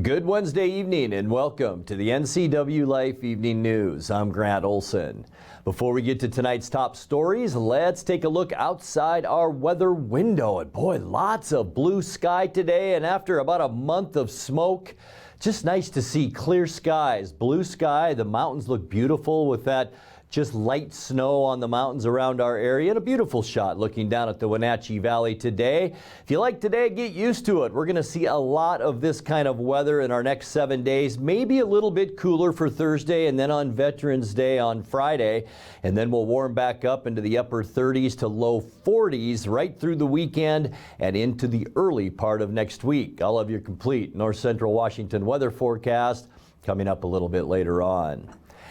Good Wednesday evening and welcome to the NCWLIFE Evening News. I'm Grant Olson. Before we get to tonight's top stories, let's take a look outside our weather window. And boy, lots of blue sky today, and after about a month of smoke, just nice to see clear skies, blue sky. The mountains look beautiful with that just light snow on the mountains around our area, and a beautiful shot looking down at the Wenatchee Valley today. If you like today, get used to it. We're going to see a lot of this kind of weather in our next 7 days, maybe a little bit cooler for Thursday and then on Veterans Day on Friday. And then we'll warm back up into the upper 30s to low 40s right through the weekend and into the early part of next week. I'll have your complete North Central Washington weather forecast coming up a little bit later on.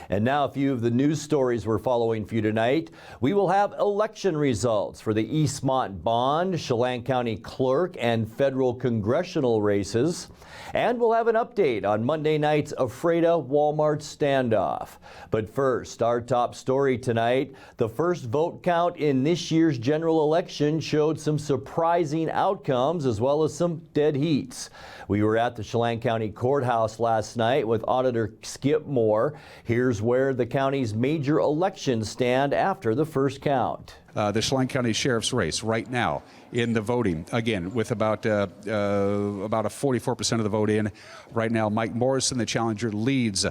And now a few of the news stories we're following for you tonight. We will have election results for the Eastmont Bond, Chelan County Clerk, and federal congressional races. And we'll have an update on Monday night's Ephrata Walmart standoff. But first, our top story tonight. The first vote count in this year's general election showed some surprising outcomes as well as some dead heats. We were at the Chelan County Courthouse last night with Auditor Skip Moore. Here's where the county's major elections stand after the first count. The Chelan County Sheriff's race right now in the voting, again, with about a 44% of the vote in. Right now, Mike Morrison, the challenger, leads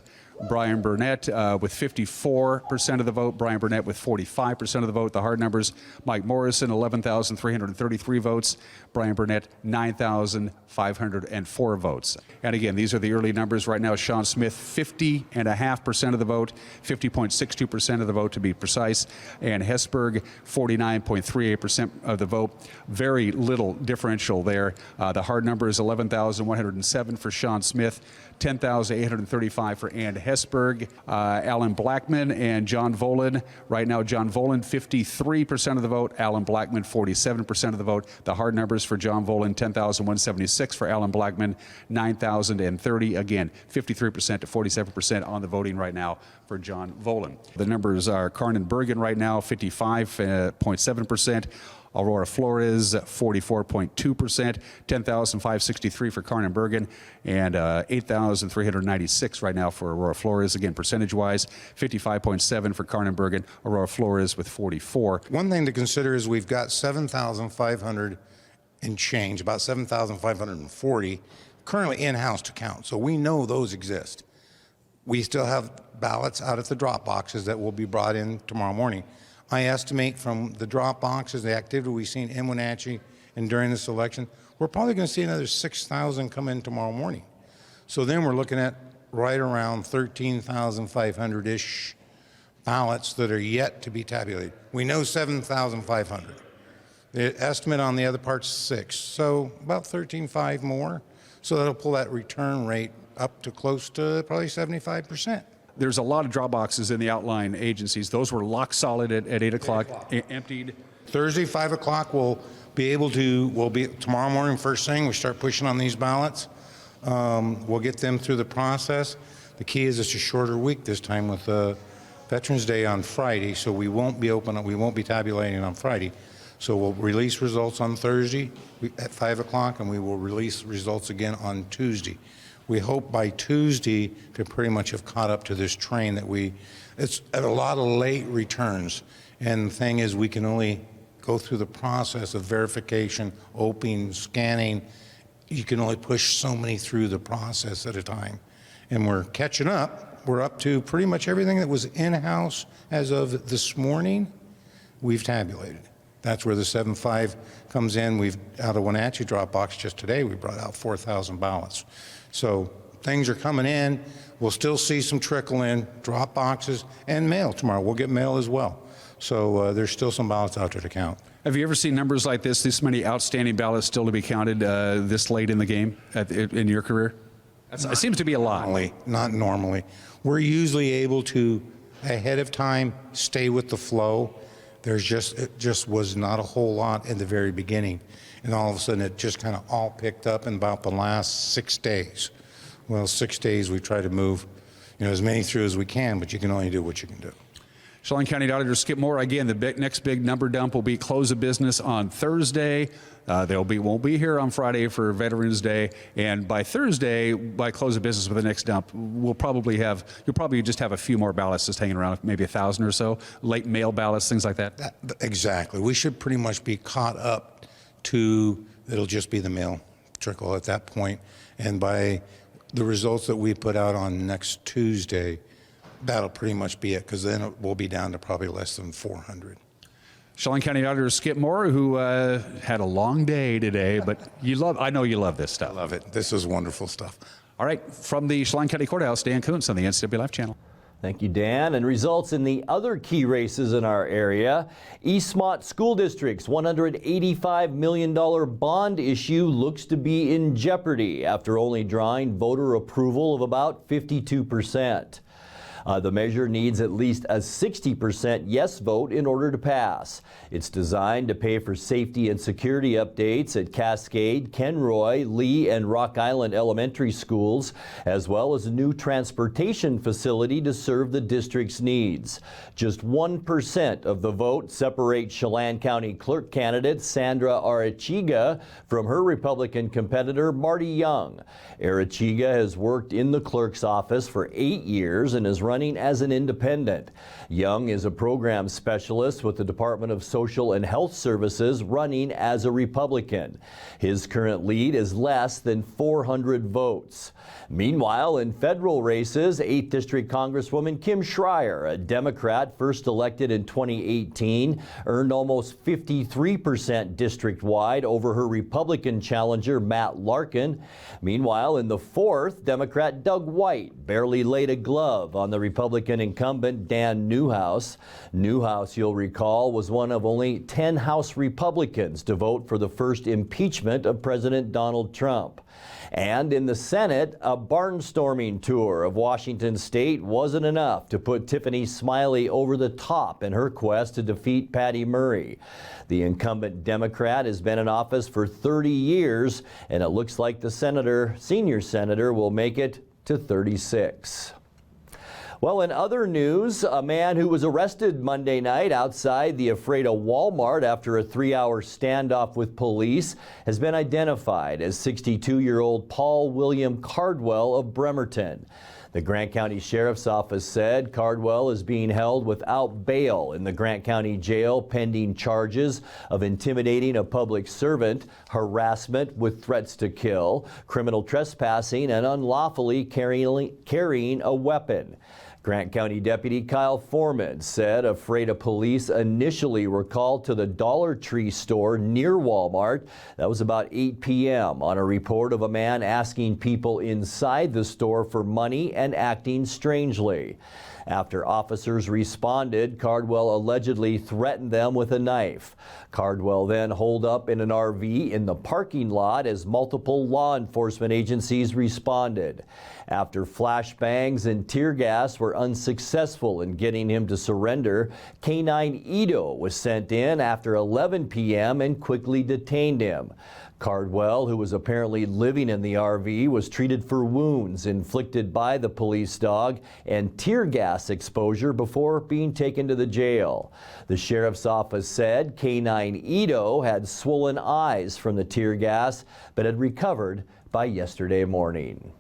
Brian Burnett with 54% of the vote. Brian Burnett with 45% of the vote. The hard numbers, Mike Morrison, 11,333 votes. Brian Burnett, 9,504 votes. And again, these are the early numbers. Right now, Sean Smith, 50.5% of the vote, 50.62% of the vote to be precise. And Hesburgh, 49.38% of the vote. Very little differential there. The hard number is 11,107 for Sean Smith, 10,835 for Ann Hesburgh. Alan Blackman and John Volan. Right now, John Volan, 53% of the vote. Alan Blackman, 47% of the vote. The hard numbers for John Volan, 10,176 for Alan Blackman, 9,030. Again, 53% to 47% on the voting right now for John Volan. The numbers are Carnan Bergen right now, 55.7%. Aurora Flores, 44.2%, 10,563 for Carnan Bergen, and 8,396 right now for Aurora Flores. Again, percentage-wise, 55.7 for Carnan Bergen, Aurora Flores with 44. One thing to consider is we've got 7,500 and change, about 7,540 currently in-house to count, so we know those exist. We still have ballots out at the drop boxes that will be brought in tomorrow morning. I estimate from the drop boxes, the activity we've seen in Wenatchee and during this election, we're probably going to see another 6,000 come in tomorrow morning. So then we're looking at right around 13,500-ish ballots that are yet to be tabulated. We know 7,500. The estimate on the other part's 6, so about 13,500 more. So that'll pull that return rate up to close to probably 75%. There's a lot of drop boxes in the outlying agencies. Those were lock solid at 8 o'clock, emptied. Thursday, 5 o'clock, we'll be tomorrow morning, first thing, we start pushing on these ballots. We'll get them through the process. The key is it's a shorter week this time with Veterans Day on Friday, so we won't be tabulating on Friday. So we'll release results on Thursday at 5 o'clock, and we will release results again on Tuesday. We hope by Tuesday to pretty much have caught up to this train that it's a lot of late returns. And the thing is, we can only go through the process of verification, opening, scanning. You can only push so many through the process at a time. And we're catching up. We're up to pretty much everything that was in-house as of this morning, we've tabulated. That's where the 7.5 comes in. We've, out of Wenatchee drop box just today, we brought out 4,000 ballots. So things are coming in. We'll still see some trickle in, drop boxes, and mail tomorrow. We'll get mail as well. So there's still some ballots out there to count. Have you ever seen numbers like this many outstanding ballots still to be counted this late in the game in your career? It seems to be a lot. Not normally. We're usually able to, ahead of time, stay with the flow. It just was not a whole lot in the very beginning. And all of a sudden, it just kind of all picked up in about the last 6 days. Well, 6 days, we try to move, as many through as we can, but you can only do what you can do. Chelan County Auditor Skip Moore, again, the next big number dump will be close of business on Thursday. Won't be here on Friday for Veterans Day, and by Thursday, by close of business with the next dump, you'll probably just have a few more ballots just hanging around, maybe 1,000 or so, late mail ballots, things like that. Exactly. We should pretty much be caught up to, it'll just be the mail trickle at that point, and by the results that we put out on next Tuesday, that'll pretty much be it, because then it will be down to probably less than 400. Chelan County Auditor Skip Moore, who had a long day today, but I know you love this stuff. I love it. This is wonderful stuff. All right, from the Chelan County Courthouse, Dan Kuntz on the NCWLIFE channel. Thank you, Dan. And results in the other key races in our area. Eastmont School District's $185 million bond issue looks to be in jeopardy after only drawing voter approval of about 52%. The measure needs at least a 60% yes vote in order to pass. It's designed to pay for safety and security updates at Cascade, Kenroy, Lee, and Rock Island elementary schools, as well as a new transportation facility to serve the district's needs. Just 1% of the vote separates Chelan County Clerk candidate Sandra Arechiga from her Republican competitor Marty Young. Arechiga has worked in the clerk's office for 8 years and is running as an independent. Young is a program specialist with the Department of Social and Health Services, running as a Republican. His current lead is less than 400 votes. Meanwhile, in federal races, 8th District Congresswoman Kim Schreier, a Democrat first elected in 2018, earned almost 53% district-wide over her Republican challenger Matt Larkin. Meanwhile, in the 4th, Democrat Doug White barely laid a glove on the Republican incumbent Dan Newhouse. Newhouse, you'll recall, was one of only 10 House Republicans to vote for the first impeachment of President Donald Trump. And in the Senate, a barnstorming tour of Washington State wasn't enough to put Tiffany Smiley over the top in her quest to defeat Patty Murray. The incumbent Democrat has been in office for 30 years, and it looks like the senior senator will make it to 36. Well, in other news, a man who was arrested Monday night outside the Ephrata Walmart after a 3-hour standoff with police has been identified as 62-year-old Paul William Cardwell of Bremerton. The Grant County Sheriff's Office said Cardwell is being held without bail in the Grant County Jail pending charges of intimidating a public servant, harassment with threats to kill, criminal trespassing, and unlawfully carrying a weapon. Grant County Deputy Kyle Foreman said Ephrata police initially were called to the Dollar Tree store near Walmart. That was about 8 p.m. on a report of a man asking people inside the store for money and acting strangely. After officers responded, Cardwell allegedly threatened them with a knife. Cardwell then holed up in an RV in the parking lot as multiple law enforcement agencies responded. After flashbangs and tear gas were unsuccessful in getting him to surrender, K-9 Edo was sent in after 11 p.m. and quickly detained him. Cardwell, who was apparently living in the RV, was treated for wounds inflicted by the police dog and tear gas exposure before being taken to the jail. The sheriff's office said K-9 Edo had swollen eyes from the tear gas, but had recovered by yesterday morning.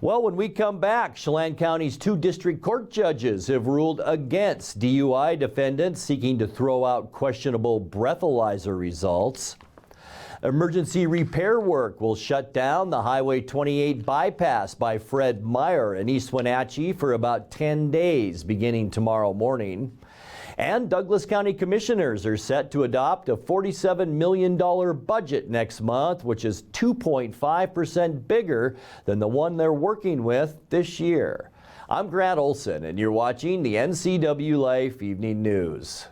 Well, when we come back, Chelan County's 2 district court judges have ruled against DUI defendants seeking to throw out questionable breathalyzer results. Emergency repair work will shut down the Highway 28 bypass by Fred Meyer in East Wenatchee for about 10 days beginning tomorrow morning. And Douglas County commissioners are set to adopt a $47 million budget next month, which is 2.5% bigger than the one they're working with this year. I'm Grant Olson, and you're watching the NCWLIFE Evening News.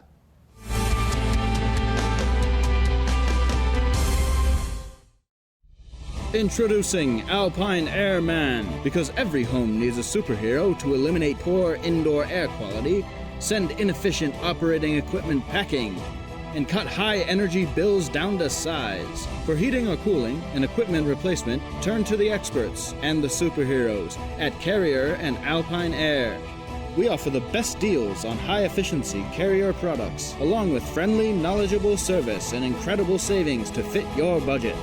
Introducing Alpine Airman. Because every home needs a superhero to eliminate poor indoor air quality, send inefficient operating equipment packing, and cut high energy bills down to size. For heating or cooling and equipment replacement, turn to the experts and the superheroes at Carrier and Alpine Air. We offer the best deals on high-efficiency Carrier products, along with friendly, knowledgeable service and incredible savings to fit your budget.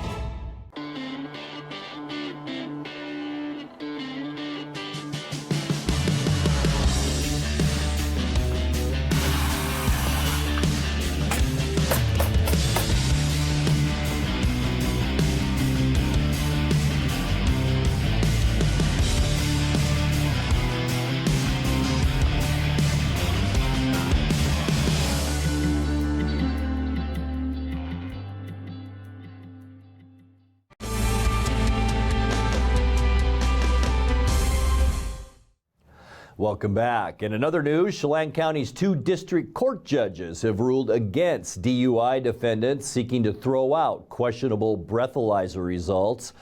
Welcome back. In another news, Chelan County's 2 district court judges have ruled against DUI defendants seeking to throw out questionable breathalyzer results.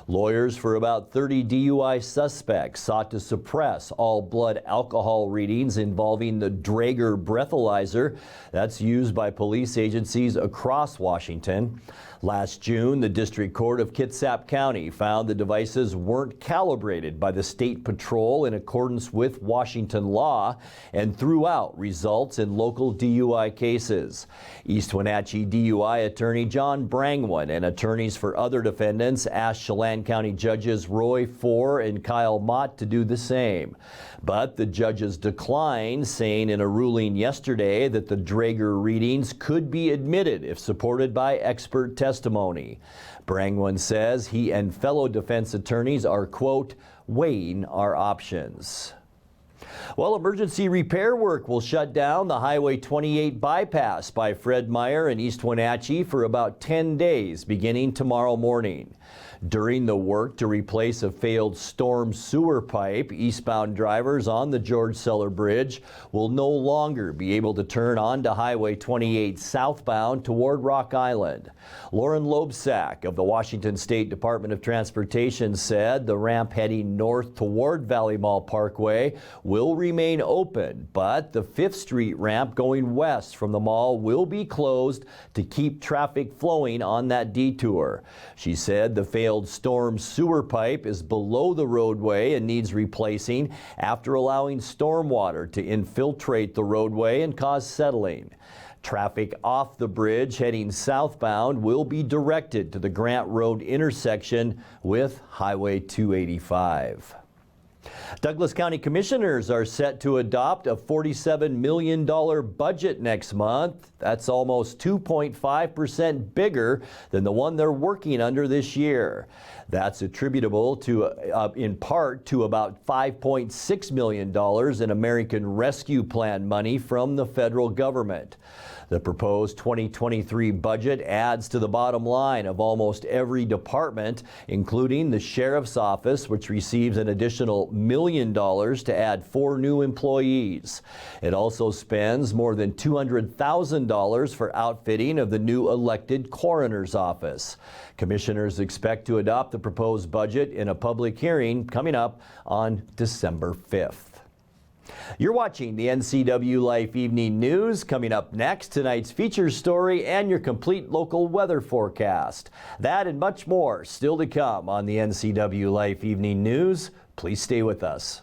Lawyers for about 30 DUI suspects sought to suppress all blood alcohol readings involving the Draeger breathalyzer that's used by police agencies across Washington. Last June, the District Court of Kitsap County found the devices weren't calibrated by the State Patrol in accordance with Washington law and threw out results in local DUI cases. East Wenatchee DUI attorney John Brangwyn and attorneys for other defendants asked Chelan County judges Roy Four and Kyle Mott to do the same. But the judges declined, saying in a ruling yesterday that the Draeger readings could be admitted if supported by expert testimony. Brangwyn says he and fellow defense attorneys are, quote, weighing our options. Well, emergency repair work will shut down the Highway 28 bypass by Fred Meyer and East Wenatchee for about 10 days, beginning tomorrow morning. During the work to replace a failed storm sewer pipe, eastbound drivers on the George Seller Bridge will no longer be able to turn onto Highway 28 southbound toward Rock Island. Lauren Loebsack of the Washington State Department of Transportation said the ramp heading north toward Valley Mall Parkway will remain open, but the 5th Street ramp going west from the mall will be closed to keep traffic flowing on that detour. She said the failed storm sewer pipe is below the roadway and needs replacing after allowing storm water to infiltrate the roadway and cause settling. Traffic off the bridge heading southbound will be directed to the Grant Road intersection with Highway 285. Douglas County Commissioners are set to adopt a $47 million budget next month. That's almost 2.5% bigger than the one they're working under this year. That's attributable to, in part, to about $5.6 million in American Rescue Plan money from the federal government. The proposed 2023 budget adds to the bottom line of almost every department, including the Sheriff's Office, which receives an additional $1 million to add 4 new employees. It also spends more than $200,000 for outfitting of the new elected Coroner's Office. Commissioners expect to adopt the proposed budget in a public hearing coming up on December 5th. You're watching the NCWLIFE Evening News. Coming up next, tonight's feature story and your complete local weather forecast. That and much more still to come on the NCWLIFE Evening News. Please stay with us.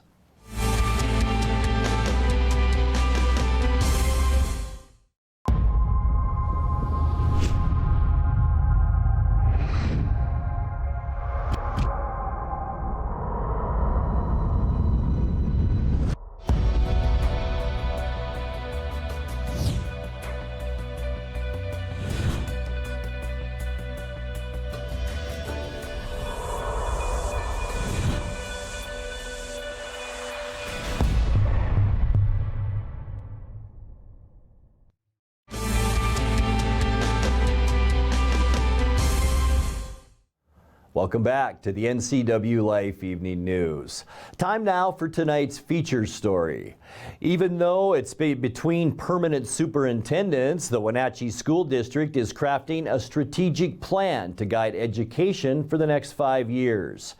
Welcome back to the NCWLIFE Evening News. Time now for tonight's feature story. Even though it's between permanent superintendents, the Wenatchee School District is crafting a strategic plan to guide education for the next 5 years.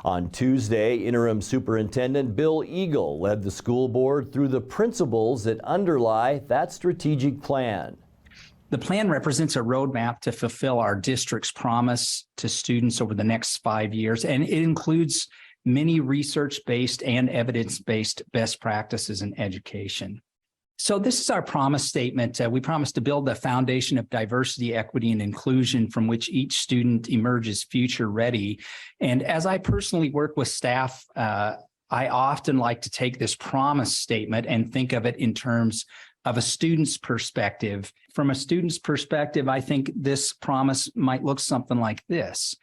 On Tuesday, Interim Superintendent Bill Eagle led the school board through the principles that underlie that strategic plan. The plan represents a roadmap to fulfill our district's promise to students over the next 5 years, and it includes many research-based and evidence-based best practices in education. So this is our promise statement. We promise to build a foundation of diversity, equity, and inclusion from which each student emerges future ready. And as I personally work with staff, I often like to take this promise statement and think of it in terms of a student's perspective. From a student's perspective, I think this promise might look something like this.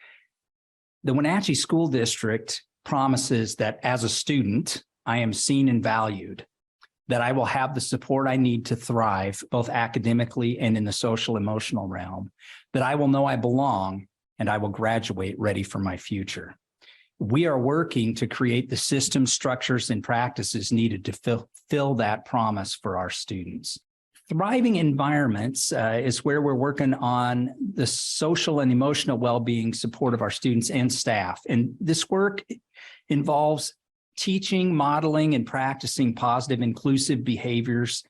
The Wenatchee School District promises that as a student, I am seen and valued, that I will have the support I need to thrive, both academically and in the social emotional realm, that I will know I belong, and I will graduate ready for my future. We are working to create the systems, structures, and practices needed to fulfill that promise for our students. Thriving environments is where we're working on the social and emotional well-being support of our students and staff. And this work involves teaching, modeling, and practicing positive, inclusive behaviors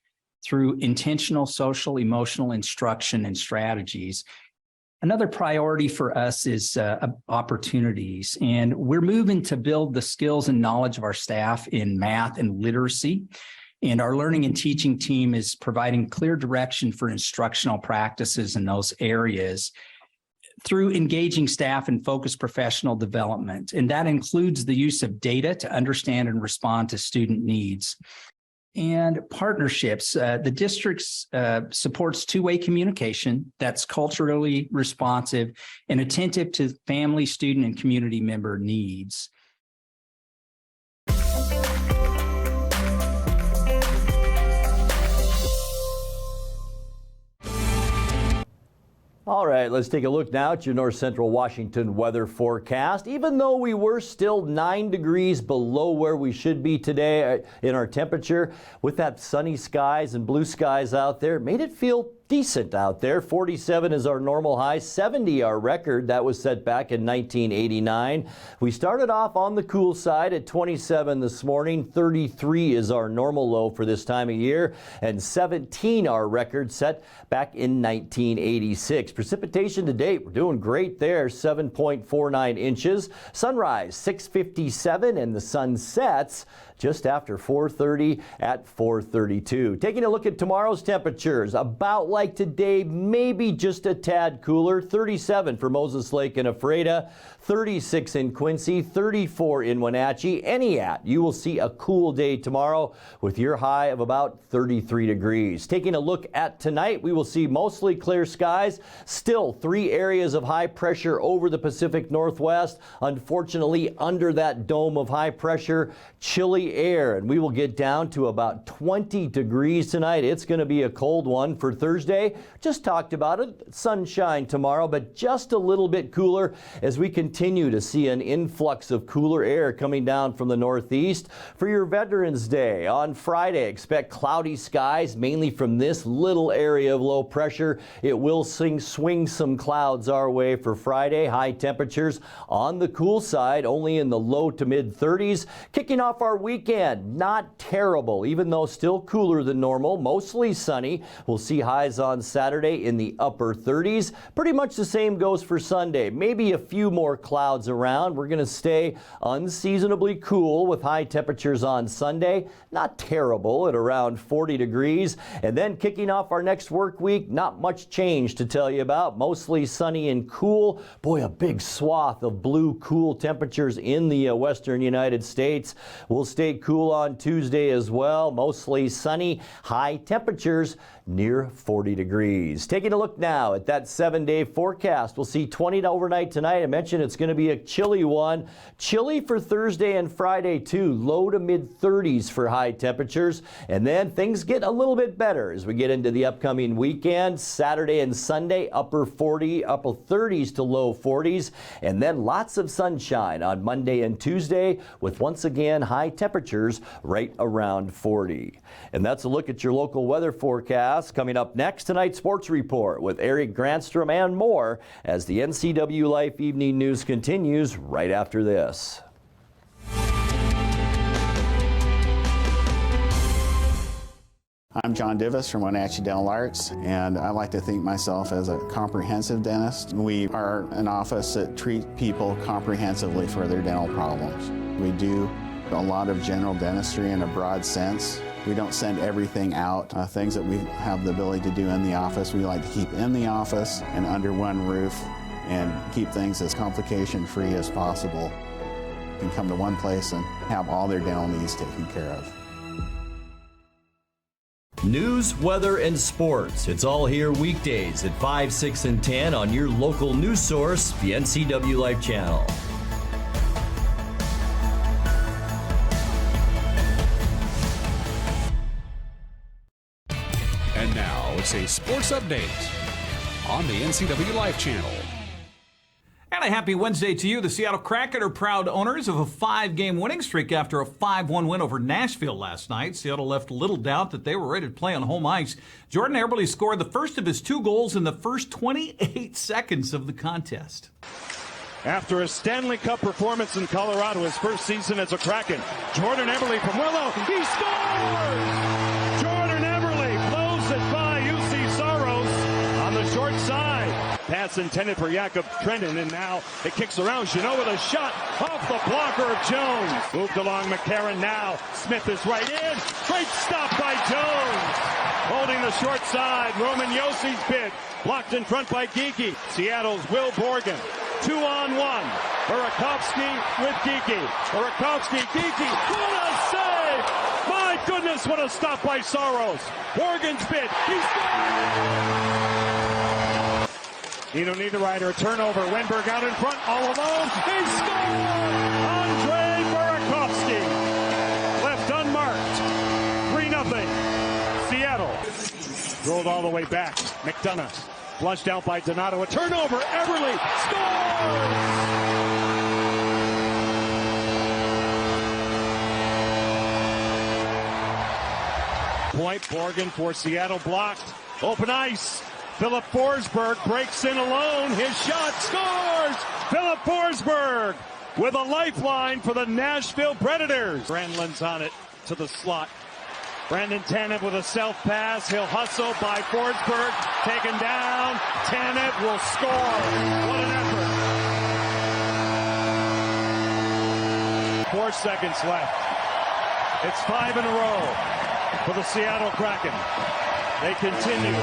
through intentional social, emotional instruction and strategies. Another priority for us is opportunities, and we're moving to build the skills and knowledge of our staff in math and literacy. And our learning and teaching team is providing clear direction for instructional practices in those areas through engaging staff and focused professional development. And that includes the use of data to understand and respond to student needs. And partnerships. The district supports two-way communication that's culturally responsive and attentive to family, student, and community member needs. All right, let's take a look now at your North Central Washington weather forecast. Even though we were still 9 degrees below where we should be today in our temperature, with that sunny skies and blue skies out there, it made it feel decent out there. 47 is our normal high, 70 our record. That was set back in 1989. We started off on the cool side at 27 this morning. 33 is our normal low for this time of year, and 17 our record set back in 1986. Precipitation to date, we're doing great there, 7.49 inches. Sunrise 6:57, and the sun sets just after 4:30 at 4:32. Taking a look at tomorrow's temperatures, about like today, maybe just a tad cooler. 37 for Moses Lake and Ephrata, 36 in Quincy, 34 in Wenatchee. Eniat, you will see a cool day tomorrow with your high of about 33 degrees. Taking a look at tonight, we will see mostly clear skies. Still 3 areas of high pressure over the Pacific Northwest. Unfortunately, under that dome of high pressure, chilly air, and we will get down to about 20 degrees tonight. It's going to be a cold one for Thursday. Just talked about it. Sunshine tomorrow, but just a little bit cooler as we continue to see an influx of cooler air coming down from the northeast. For your Veterans Day on Friday, expect cloudy skies, mainly from this little area of low pressure. It will swing some clouds our way for Friday. High temperatures on the cool side, only in the low to mid 30s. Kicking off our weekend, not terrible, even though still cooler than normal, mostly sunny. We'll see highs on Saturday in the upper 30s. Pretty much the same goes for Sunday. Maybe a few more clouds around. We're going to stay unseasonably cool with high temperatures on Sunday. Not terrible at around 40 degrees. And then kicking off our next work week, not much change to tell you about. Mostly sunny and cool. Boy, a big swath of blue cool temperatures in the western United States. We'll stay cool on Tuesday as well. Mostly sunny. High temperatures near 40 degrees. Taking a look now at that 7-day forecast. We'll see 20 overnight tonight. I mentioned it's going to be a chilly one. Chilly for Thursday and Friday too. Low to mid 30s for high temperatures. And then things get a little bit better as we get into the upcoming weekend. Saturday and Sunday, upper 30s to low 40s. And then lots of sunshine on Monday and Tuesday with once again high temperatures right around 40. And that's a look at your local weather forecast. Coming up next, tonight's sports report with Eric Grantstrom and more as the NCWLIFE Evening News continues right after this. I'm John Divis from Wenatchee Dental Arts, and I like to think myself as a comprehensive dentist. We are an office that treats people comprehensively for their dental problems. We do a lot of general dentistry in a broad sense. We don't send everything out. Things that we have the ability to do in the office, we like to keep in the office and under one roof and keep things as complication-free as possible. You can come to one place and have all their dental needs taken care of. News, weather, and sports. It's all here weekdays at 5, 6, and 10 on your local news source, the NCWLIFE channel. And now it's a sports update on the NCWLIFE channel. And a happy Wednesday to you. The Seattle Kraken are proud owners of a 5-game winning streak after a 5-1 win over Nashville last night. Seattle left little doubt that they were ready to play on home ice. Jordan Eberle scored the first of his 2 goals in the first 28 seconds of the contest. After a Stanley Cup performance in Colorado, his first season as a Kraken, Jordan Eberle from Willow, he scores! Jordan Eberle blows it by UC Soros on the short side. Pass intended for Jakob Trenton, and now it kicks around. Jeannot with a shot off the blocker of Jones. Moved along McCarron now. Smith is right in. Great stop by Jones. Holding the short side. Roman Yossi's bid. Blocked in front by Geekie. Seattle's Will Borgen. 2-on-1. Burakovsky with Geekie. Burakovsky, Geekie. What a save! My goodness, what a stop by Soros. Borgen's bid. He's got Nino Niederreiter, a turnover. Wenberg out in front, all alone. He scored! Andre Burakovsky. Left unmarked. 3-0. Seattle. Rolled all the way back. McDonough. Flushed out by Donato. A turnover. Eberle scores! Point. Borgen for Seattle blocked. Open ice. Philip Forsberg breaks in alone. His shot scores! Philip Forsberg with a lifeline for the Nashville Predators. Brandlin's on it to the slot. Brandon Tanev with a self-pass. He'll hustle by Forsberg. Taken down. Tanev will score. What an effort. 4 seconds left. It's 5 in a row for the Seattle Kraken. They continue.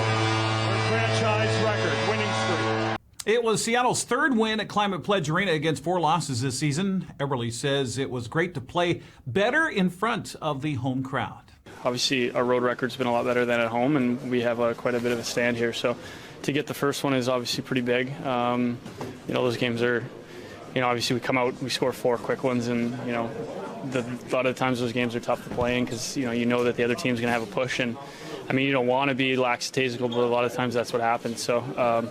Franchise record winning streak. It was Seattle's 3rd win at Climate Pledge Arena against 4 losses this season. Eberle says it was great to play better in front of the home crowd. Obviously, our road record's been a lot better than at home, and we have quite a bit of a stand here. So to get the first one is obviously pretty big. Those games are, obviously we come out, we score 4 quick ones, and, a lot of the times those games are tough to play in because, you know that the other team's going to have a push. And you don't want to be lackadaisical, but a lot of times that's what happens. So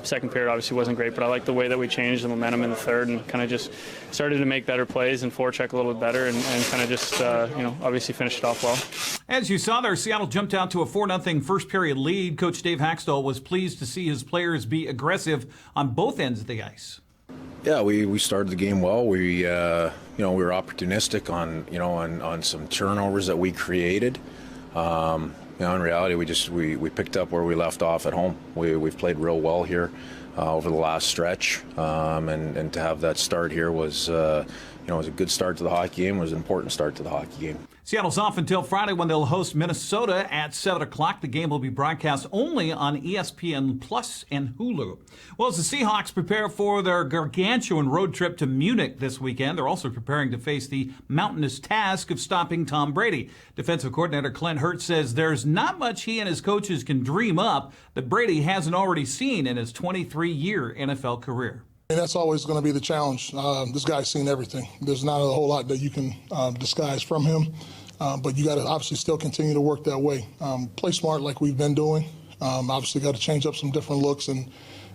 second period obviously wasn't great, but I like the way that we changed the momentum in the third and kind of just started to make better plays and forecheck a little bit better and kind of just, obviously finished it off well. As you saw there, Seattle jumped out to a 4-0 first period lead. Coach Dave Haxtell was pleased to see his players be aggressive on both ends of the ice. Yeah, we started the game well. We were opportunistic on some turnovers that we created. In reality, we picked up where we left off at home. We've played real well here over the last stretch, and to have that start here was a good start to the hockey game. It was an important start to the hockey game. Seattle's off until Friday when they'll host Minnesota at 7 o'clock. The game will be broadcast only on ESPN Plus and Hulu. Well, as the Seahawks prepare for their gargantuan road trip to Munich this weekend, they're also preparing to face the mountainous task of stopping Tom Brady. Defensive coordinator Clint Hurtt says there's not much he and his coaches can dream up that Brady hasn't already seen in his 23-year NFL career. That's always going to be the challenge. This guy's seen everything. There's not a whole lot that you can disguise from him, but you got to obviously still continue to work that way. Play smart like we've been doing. Obviously got to change up some different looks and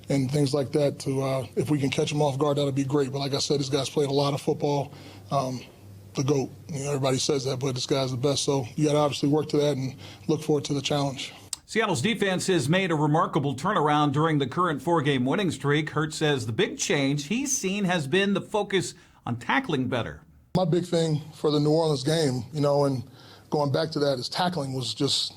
things like that to if we can catch him off guard, that'll be great. But like I said, this guy's played a lot of football. The GOAT. Everybody says that, but this guy's the best. So you got to obviously work to that and look forward to the challenge. Seattle's defense has made a remarkable turnaround during the current 4-game winning streak. Hurtt says the big change he's seen has been the focus on tackling better. My big thing for the New Orleans game, and going back to that, is tackling was just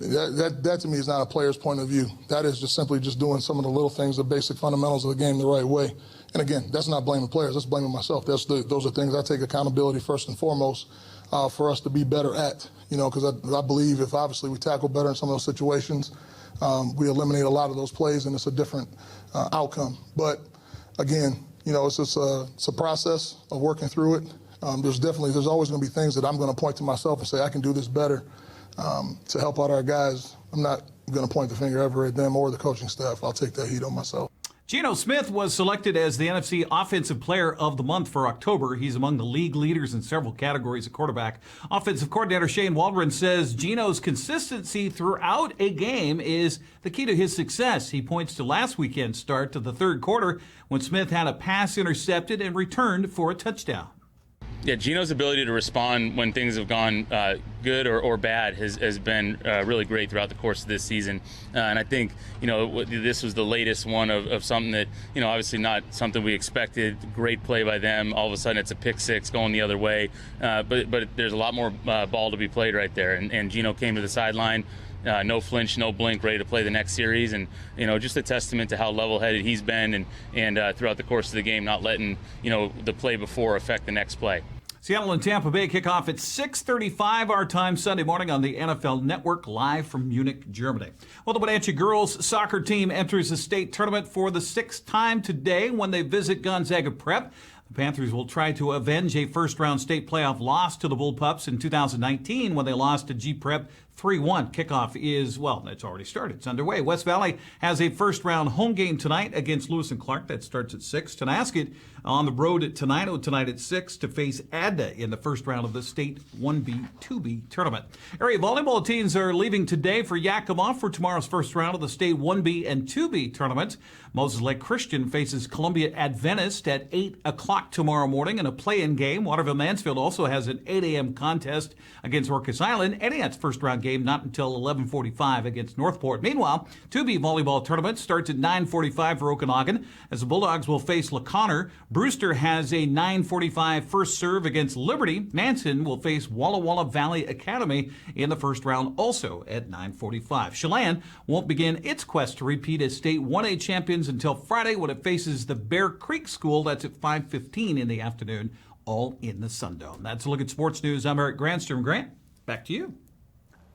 That to me is not a player's point of view. That is just simply just doing some of the little things, the basic fundamentals of the game the right way. And again, that's not blaming players, that's blaming myself. Those are things I take accountability first and foremost for us to be better at, because I believe if obviously we tackle better in some of those situations, we eliminate a lot of those plays and it's a different outcome. But again, it's a process of working through it. There's always going to be things that I'm going to point to myself and say I can do this better to help out our guys. I'm not going to point the finger ever at them or the coaching staff. I'll take that heat on myself. Geno Smith was selected as the NFC Offensive Player of the Month for October. He's among the league leaders in several categories at quarterback. Offensive coordinator Shane Waldron says Geno's consistency throughout a game is the key to his success. He points to last weekend's start to the third quarter when Smith had a pass intercepted and returned for a touchdown. Yeah, Geno's ability to respond when things have gone good or bad has been really great throughout the course of this season. And I think, this was the latest one of something that, obviously not something we expected. Great play by them. All of a sudden it's a pick six going the other way. But there's a lot more ball to be played right there. And Geno came to the sideline. No flinch, no blink, ready to play the next series, and just a testament to how level-headed he's been, and throughout the course of the game, not letting the play before affect the next play. Seattle and Tampa Bay kick off at 6:35 our time Sunday morning on the NFL Network, live from Munich, Germany. Well, the Wenatchee girls soccer team enters the state tournament for the sixth time today when they visit Gonzaga Prep. The Panthers will try to avenge a first-round state playoff loss to the Bullpups in 2019 when they lost to G-Prep 3-1. Kickoff is, it's already started. It's underway. West Valley has a first-round home game tonight against Lewis and Clark. That starts at 6. Tonasket on the road at Tenino tonight at 6 to face Adda in the first round of the state 1B, 2B tournament. Area volleyball teams are leaving today for Yakima for tomorrow's first round of the state 1B and 2B tournament. Moses Lake Christian faces Columbia Adventist at 8 o'clock tomorrow morning in a play-in game. Waterville Mansfield also has an 8 a.m. contest against Orcas Island. Antioch's first-round game not until 11:45 against Northport. Meanwhile, 2B volleyball tournament starts at 9:45 for Okanagan as the Bulldogs will face LaConner. Brewster has a 9:45 first serve against Liberty. Manson will face Walla Walla Valley Academy in the first round also at 9:45. Chelan won't begin its quest to repeat as state 1A champions until Friday when it faces the Bear Creek School. That's at 5:15 in the afternoon, all in the Sundome. That's a look at sports news. I'm Eric Grandstrom. Grant, back to you.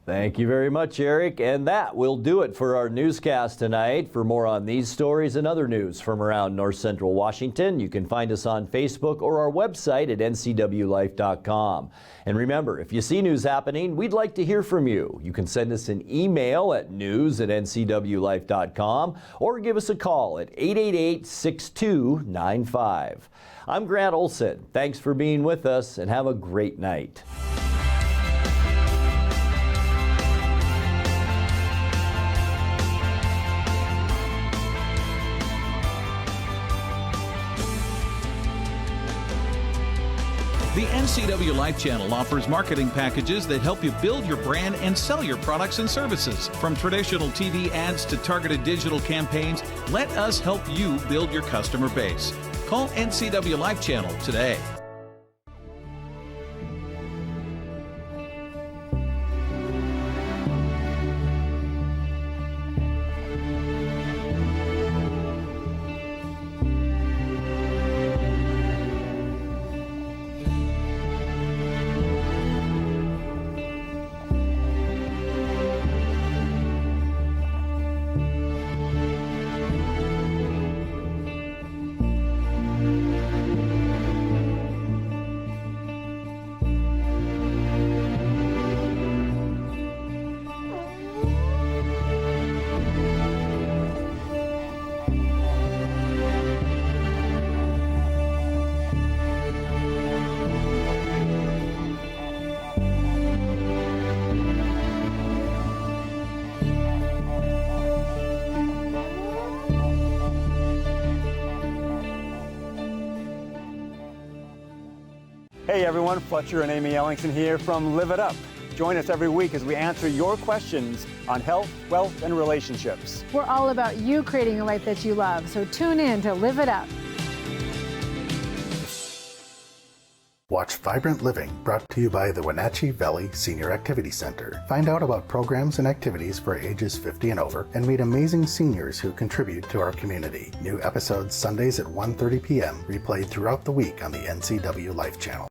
Thank you very much, Eric. And that will do it for our newscast tonight. For more on these stories and other news from around North Central Washington, you can find us on Facebook or our website at ncwlife.com. And remember, if you see news happening, we'd like to hear from you. You can send us an email at news@ncwlife.com or give us a call at 888-6295. I'm Grant Olson. Thanks for being with us and have a great night. The NCWLIFE channel offers marketing packages that help you build your brand and sell your products and services. From traditional TV ads to targeted digital campaigns, let us help you build your customer base. Call NCWLIFE channel today. Hey everyone, Fletcher and Amy Ellingson here from Live It Up. Join us every week as we answer your questions on health, wealth, and relationships. We're all about you creating a life that you love, so tune in to Live It Up. Watch Vibrant Living, brought to you by the Wenatchee Valley Senior Activity Center. Find out about programs and activities for ages 50 and over, and meet amazing seniors who contribute to our community. New episodes Sundays at 1:30 p.m., replayed throughout the week on the NCWLIFE channel.